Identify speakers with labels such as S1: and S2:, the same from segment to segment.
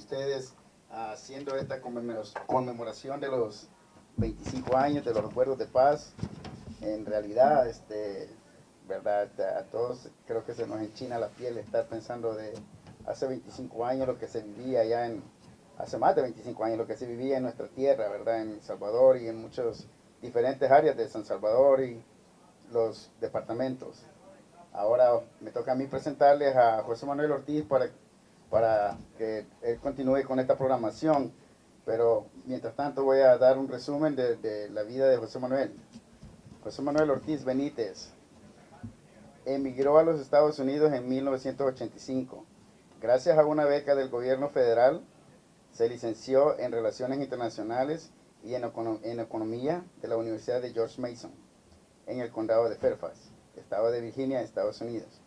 S1: ustedes haciendo esta conmemoración de los 25 años de los recuerdos de paz. En realidad, verdad, a todos creo que se nos enchina la piel estar pensando de hace 25 años lo que se vivía allá hace más de 25 años lo que se vivía en nuestra tierra, ¿verdad? En El Salvador y en muchas diferentes áreas de San Salvador y los departamentos. Ahora me toca a mí presentarles a José Manuel Ortiz para que él continúe con esta programación, pero mientras tanto voy a dar un resumen de la vida de José Manuel. José Manuel Ortiz Benítez emigró a los Estados Unidos en 1985. Gracias a una beca del gobierno federal, se licenció en Relaciones Internacionales y en Economía de la Universidad de George Mason, en el condado de Fairfax, estado de Virginia, Estados Unidos.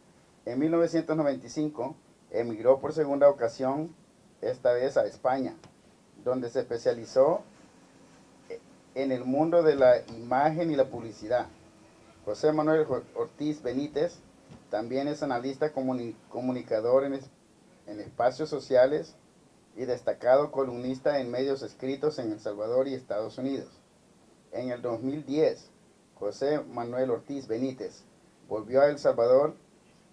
S1: En 1995 emigró por segunda ocasión, esta vez a España, donde se especializó en el mundo de la imagen y la publicidad. José Manuel Ortiz Benítez también es analista comunicador en espacios sociales y destacado columnista en medios escritos en El Salvador y Estados Unidos. En el 2010, José Manuel Ortiz Benítez volvió a El Salvador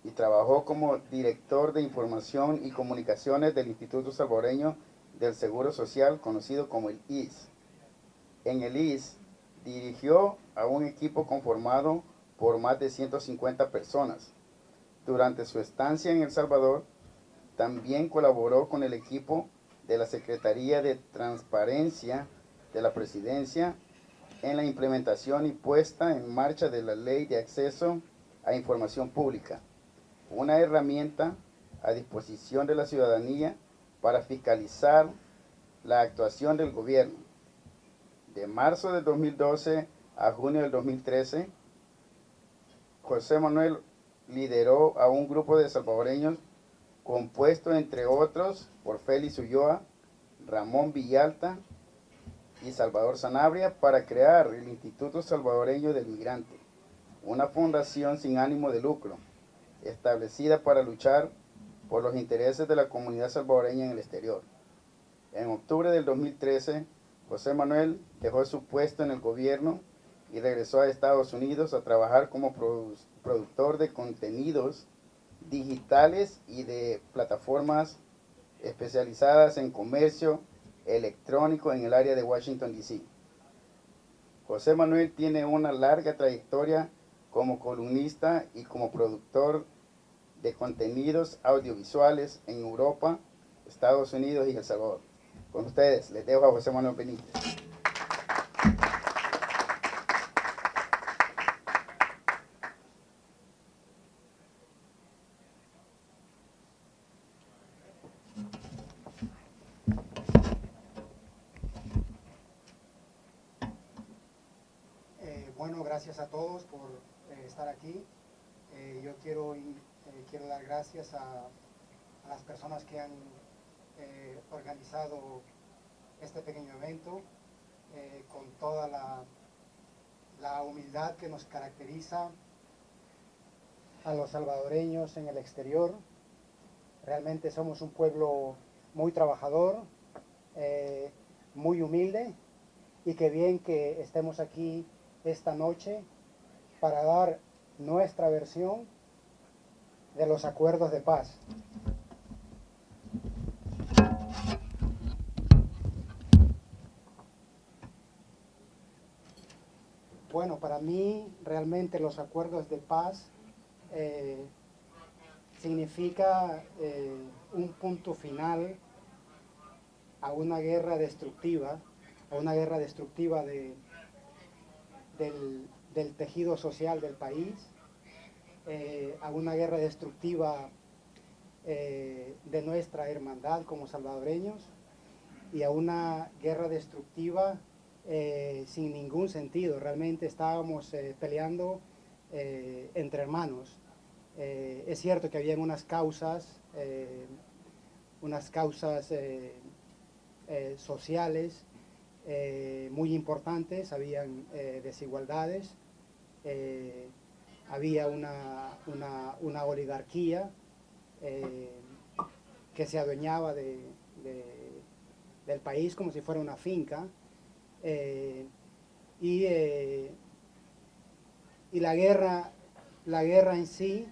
S1: y trabajó como director de información y comunicaciones del Instituto Salvadoreño del Seguro Social, conocido como el IS. En el IS dirigió a un equipo conformado por más de 150 personas. Durante su estancia en El Salvador, también colaboró con el equipo de la Secretaría de Transparencia de la Presidencia en la implementación y puesta en marcha de la Ley de Acceso a Información Pública, una herramienta a disposición de la ciudadanía para fiscalizar la actuación del gobierno. De marzo del 2012 a junio del 2013, José Manuel lideró a un grupo de salvadoreños compuesto, entre otros, por Félix Ulloa, Ramón Villalta y Salvador Sanabria, para crear el Instituto Salvadoreño del Migrante, una fundación sin ánimo de lucro, establecida para luchar por los intereses de la comunidad salvadoreña en el exterior. En octubre del 2013, José Manuel dejó su puesto en el gobierno y regresó a Estados Unidos a trabajar como productor de contenidos digitales y de plataformas especializadas en comercio electrónico en el área de Washington, D.C. José Manuel tiene una larga trayectoria como columnista y como productor de contenidos audiovisuales en Europa, Estados Unidos y El Salvador. Con ustedes, les dejo a José Manuel Benítez.
S2: Bueno, gracias a todos por estar aquí. Yo quiero dar gracias a las personas que han organizado este pequeño evento con toda la humildad que nos caracteriza a los salvadoreños en el exterior. Realmente somos un pueblo muy trabajador, muy humilde, y qué bien que estemos aquí esta noche para dar nuestra versión de los acuerdos de paz. Bueno, para mí realmente los acuerdos de paz significa un punto final a una guerra destructiva, del tejido social del país, a una guerra destructiva de nuestra hermandad como salvadoreños, y a una guerra destructiva sin ningún sentido. Realmente estábamos peleando entre hermanos. Es cierto que habían unas causas sociales muy importantes, habían desigualdades, había una oligarquía que se adueñaba de del país como si fuera una finca. Y la guerra en sí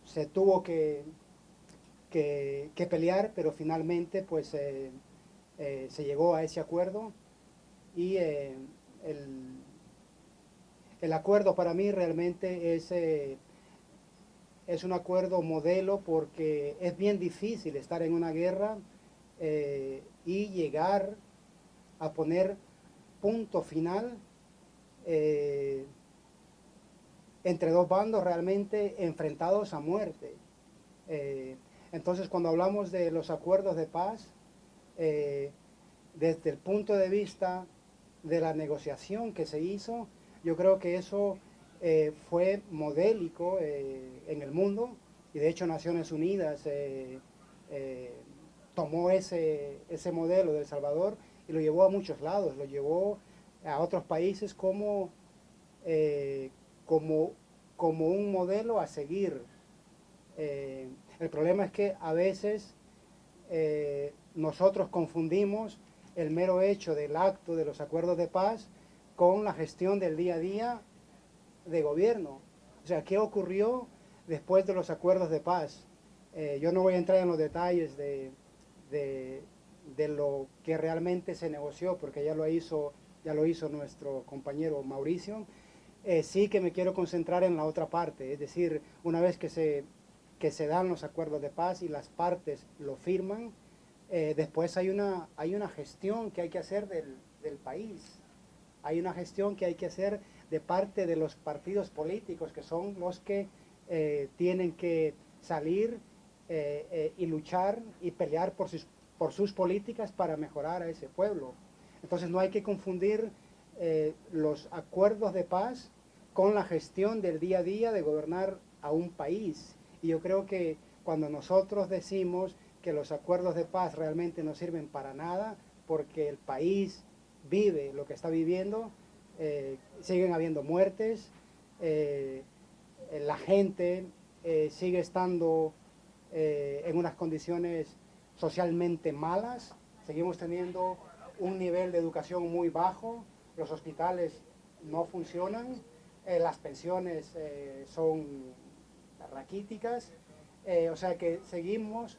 S2: se tuvo que pelear, pero finalmente pues se llegó a ese acuerdo y el acuerdo para mí realmente es un acuerdo modelo porque es bien difícil estar en una guerra y llegar a poner punto final entre dos bandos realmente enfrentados a muerte. Entonces, cuando hablamos de los acuerdos de paz, desde el punto de vista de la negociación que se hizo, yo creo que eso fue modélico en el mundo, y de hecho Naciones Unidas tomó ese modelo de El Salvador y lo llevó a muchos lados, lo llevó a otros países como, como un modelo a seguir. El problema es que a veces nosotros confundimos el mero hecho del acto de los acuerdos de paz con la gestión del día a día de gobierno. O sea, ¿qué ocurrió después de los acuerdos de paz? Yo no voy a entrar en los detalles de lo que realmente se negoció, porque ya lo hizo nuestro compañero Mauricio. Sí que me quiero concentrar en la otra parte, es decir, una vez que se dan los acuerdos de paz y las partes lo firman, después hay una gestión que hay que hacer del país. Hay una gestión que hay que hacer de parte de los partidos políticos, que son los que tienen que salir y luchar y pelear por sus políticas para mejorar a ese pueblo. Entonces no hay que confundir los acuerdos de paz con la gestión del día a día de gobernar a un país. Y yo creo que cuando nosotros decimos que los acuerdos de paz realmente no sirven para nada, porque el país vive lo que está viviendo, siguen habiendo muertes, la gente sigue estando en unas condiciones socialmente malas, seguimos teniendo un nivel de educación muy bajo, los hospitales no funcionan, las pensiones son raquíticas, o sea que seguimos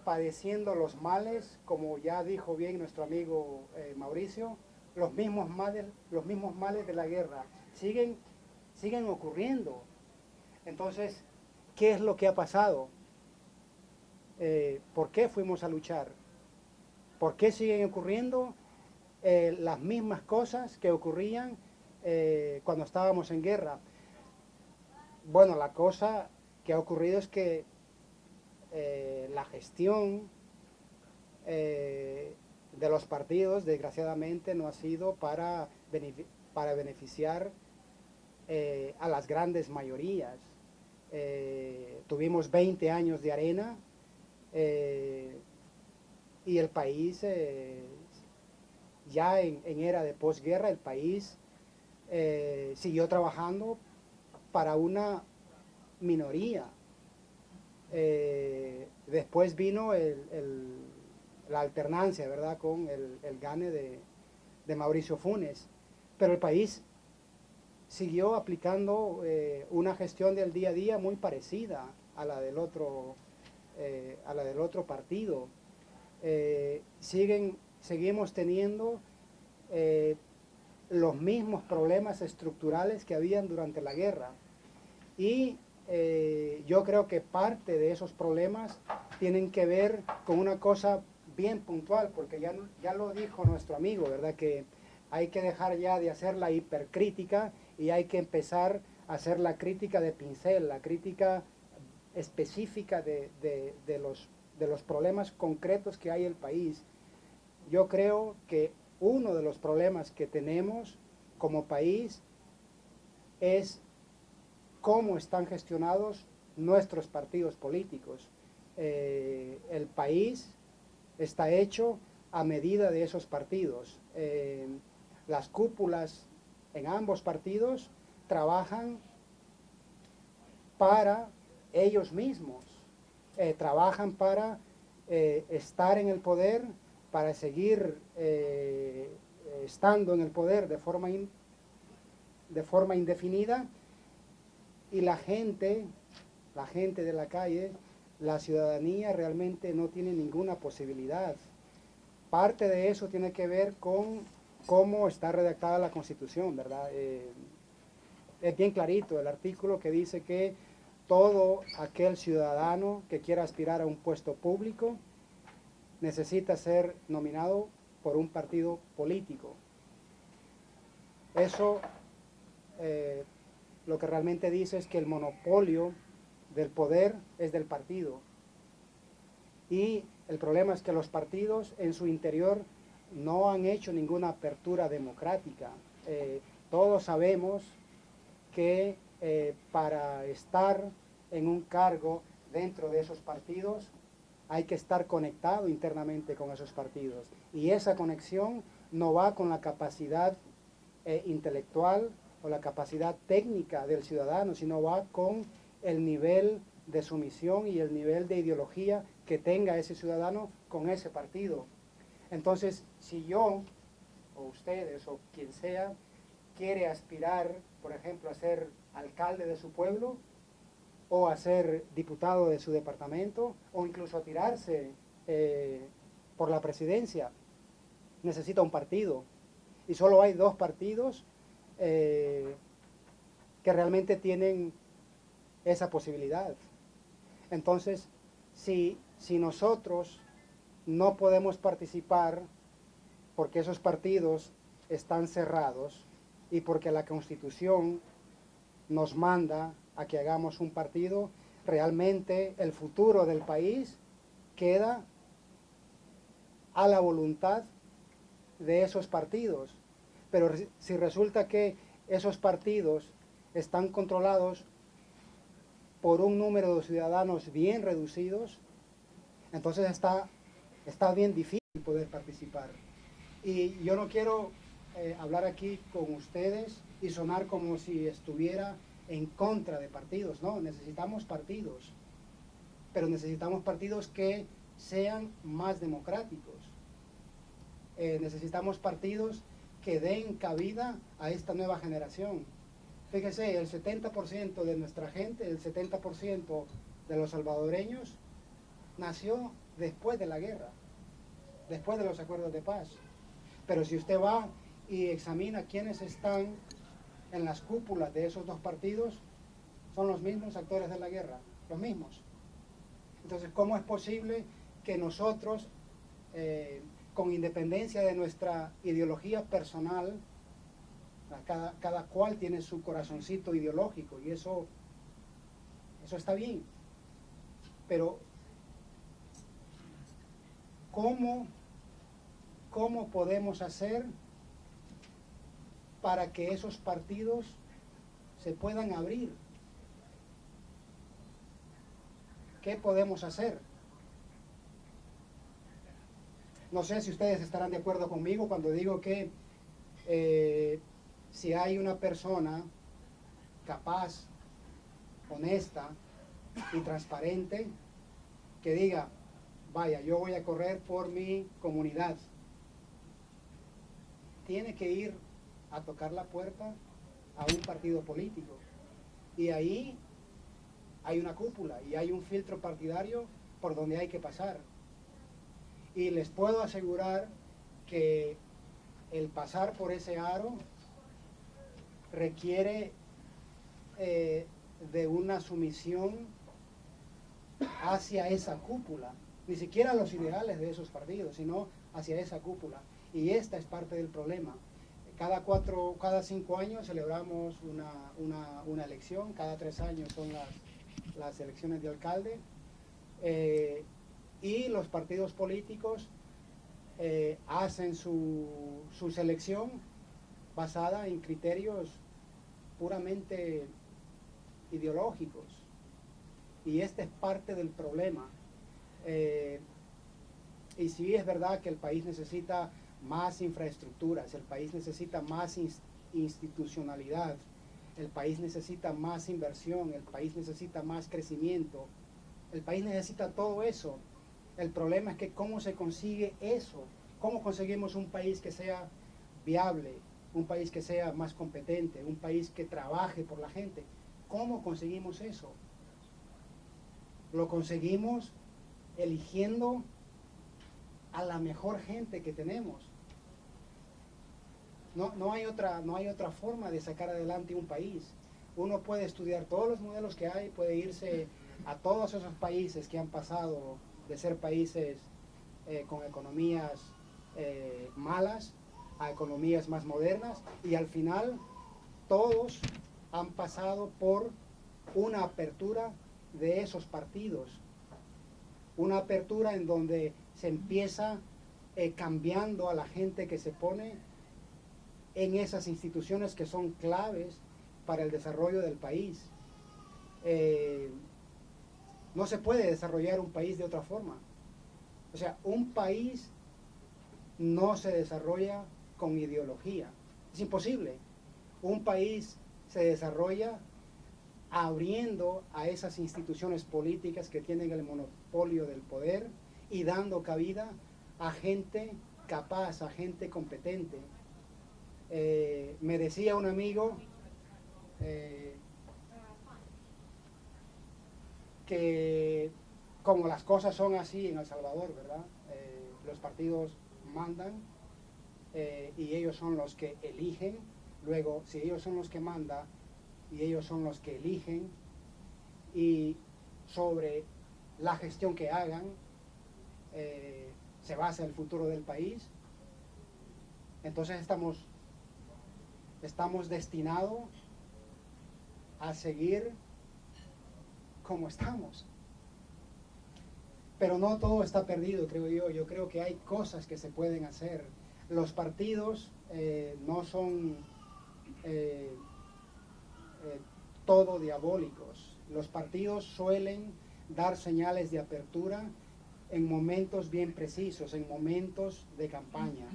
S2: padeciendo los males, como ya dijo bien nuestro amigo Mauricio, los mismos males de la guerra siguen ocurriendo. Entonces, ¿qué es lo que ha pasado? ¿Por qué fuimos a luchar? ¿Por qué siguen ocurriendo las mismas cosas que ocurrían cuando estábamos en guerra? Bueno, la cosa que ha ocurrido es que la gestión de los partidos, desgraciadamente, no ha sido para beneficiar a las grandes mayorías. Tuvimos 20 años de arena y el país, ya en era de posguerra, el país siguió trabajando para una minoría. Después vino la alternancia, ¿verdad?, con el gane de Mauricio Funes, pero el país siguió aplicando una gestión del día a día muy parecida a la del otro partido. Seguimos teniendo los mismos problemas estructurales que habían durante la guerra, y yo creo que parte de esos problemas tienen que ver con una cosa bien puntual, porque ya lo dijo nuestro amigo, ¿verdad?, que hay que dejar ya de hacer la hipercrítica y hay que empezar a hacer la crítica de pincel, la crítica específica de los problemas concretos que hay en el país. Yo creo que uno de los problemas que tenemos como país es cómo están gestionados nuestros partidos políticos. El país está hecho a medida de esos partidos. Las cúpulas en ambos partidos trabajan para ellos mismos trabajan para estar en el poder, para seguir estando en el poder de forma indefinida, y la gente de la calle, la ciudadanía realmente no tiene ninguna posibilidad. Parte de eso tiene que ver con cómo está redactada la Constitución, ¿verdad? Es bien clarito el artículo que dice que todo aquel ciudadano que quiera aspirar a un puesto público necesita ser nominado por un partido político. Eso lo que realmente dice es que el monopolio del poder es del partido. Y el problema es que los partidos en su interior no han hecho ninguna apertura democrática. Todos sabemos que para estar en un cargo dentro de esos partidos hay que estar conectado internamente con esos partidos. Y esa conexión no va con la capacidad intelectual o la capacidad técnica del ciudadano, sino va con el nivel de sumisión y el nivel de ideología que tenga ese ciudadano con ese partido. Entonces, si yo, o ustedes, o quien sea, quiere aspirar, por ejemplo, a ser alcalde de su pueblo, o a ser diputado de su departamento, o incluso a tirarse por la presidencia, necesita un partido. Y solo hay dos partidos que realmente tienen esa posibilidad. Entonces, si nosotros no podemos participar porque esos partidos están cerrados y porque la Constitución nos manda a que hagamos un partido, realmente el futuro del país queda a la voluntad de esos partidos. Pero si resulta que esos partidos están controlados por un número de ciudadanos bien reducidos, entonces está bien difícil poder participar. Y yo no quiero hablar aquí con ustedes y sonar como si estuviera en contra de partidos. No, necesitamos partidos, pero necesitamos partidos que sean más democráticos. Necesitamos partidos que den cabida a esta nueva generación. Fíjese, el 70% de nuestra gente, el 70% de los salvadoreños, nació después de la guerra, después de los acuerdos de paz. Pero si usted va y examina quiénes están en las cúpulas de esos dos partidos, son los mismos actores de la guerra, los mismos. Entonces, ¿cómo es posible que nosotros, con independencia de nuestra ideología personal, cada cual tiene su corazoncito ideológico y eso está bien, pero ¿cómo podemos hacer para que esos partidos se puedan abrir? ¿Qué podemos hacer? No sé si ustedes estarán de acuerdo conmigo cuando digo que si hay una persona capaz, honesta y transparente que diga, vaya, yo voy a correr por mi comunidad, tiene que ir a tocar la puerta a un partido político. Y ahí hay una cúpula y hay un filtro partidario por donde hay que pasar. Y les puedo asegurar que el pasar por ese aro requiere de una sumisión hacia esa cúpula, ni siquiera los ideales de esos partidos, sino hacia esa cúpula. Y esta es parte del problema. Cada 5 años celebramos una elección, cada 3 años son las elecciones de alcalde, y los partidos políticos hacen su selección basada en criterios puramente ideológicos. Y este es parte del problema. Y sí es verdad que el país necesita más infraestructuras, el país necesita más institucionalidad, el país necesita más inversión, el país necesita más crecimiento, el país necesita todo eso. El problema es que cómo se consigue eso, cómo conseguimos un país que sea viable, un país que sea más competente, un país que trabaje por la gente. ¿Cómo conseguimos eso? Lo conseguimos eligiendo a la mejor gente que tenemos. No hay otra forma de sacar adelante un país. Uno puede estudiar todos los modelos que hay, puede irse a todos esos países que han pasado de ser países con economías malas a economías más modernas, y al final todos han pasado por una apertura de esos partidos, una apertura en donde se empieza cambiando a la gente que se pone en esas instituciones que son claves para el desarrollo del país. No se puede desarrollar un país de otra forma. O sea, un país no se desarrolla con ideología. Es imposible. Un país se desarrolla abriendo a esas instituciones políticas que tienen el monopolio del poder y dando cabida a gente capaz, a gente competente. Me decía un amigo que como las cosas son así en El Salvador, ¿verdad? Los partidos mandan y ellos son los que eligen. Luego, si ellos son los que mandan y ellos son los que eligen, y sobre la gestión que hagan se basa el futuro del país, entonces estamos destinados a seguir como estamos. Pero no todo está perdido, creo yo. Yo creo que hay cosas que se pueden hacer. Los partidos no son todo diabólicos. Los partidos suelen dar señales de apertura en momentos bien precisos, en momentos de campaña.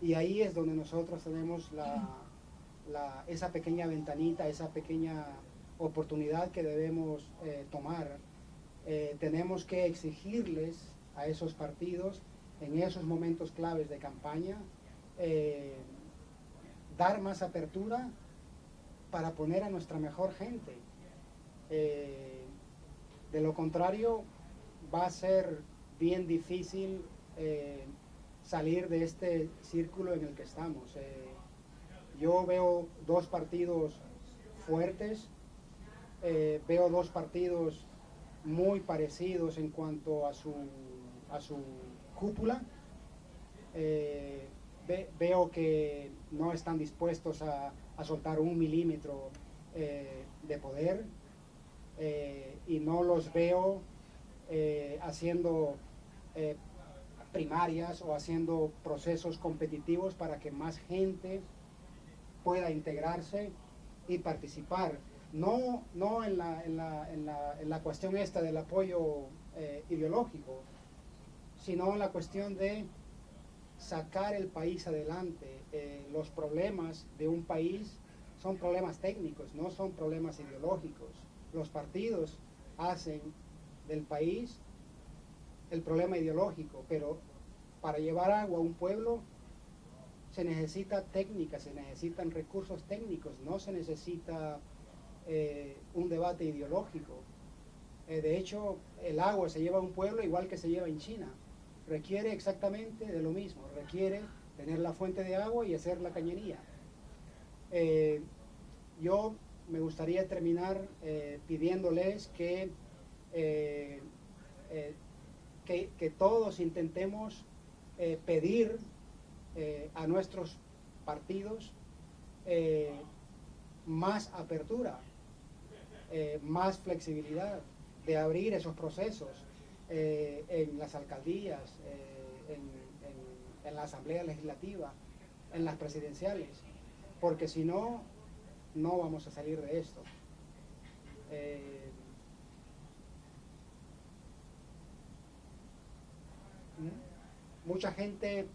S2: Y ahí es donde nosotros tenemos esa pequeña ventanita, esa pequeña oportunidad que debemos tomar. Tenemos que exigirles a esos partidos en esos momentos claves de campaña dar más apertura para poner a nuestra mejor gente. De lo contrario, va a ser bien difícil salir de este círculo en el que estamos. Yo veo dos partidos fuertes, veo dos partidos muy parecidos en cuanto a su cúpula. Veo que no están dispuestos a soltar un milímetro de poder, y no los veo haciendo primarias o haciendo procesos competitivos para que más gente pueda integrarse y participar. No en la cuestión esta del apoyo ideológico, sino en la cuestión de sacar el país adelante. Los problemas de un país son problemas técnicos, no son problemas ideológicos. Los partidos hacen del país el problema ideológico, pero para llevar agua a un pueblo se necesita técnica, se necesitan recursos técnicos, no se necesita un debate ideológico. De hecho, el agua se lleva a un pueblo igual que se lleva en China. Requiere exactamente de lo mismo, requiere tener la fuente de agua y hacer la cañería. Yo me gustaría terminar pidiéndoles que todos intentemos pedir a nuestros partidos más apertura, más flexibilidad de abrir esos procesos en las alcaldías, en la asamblea legislativa, en las presidenciales, porque si no, no vamos a salir de esto. Mucha gente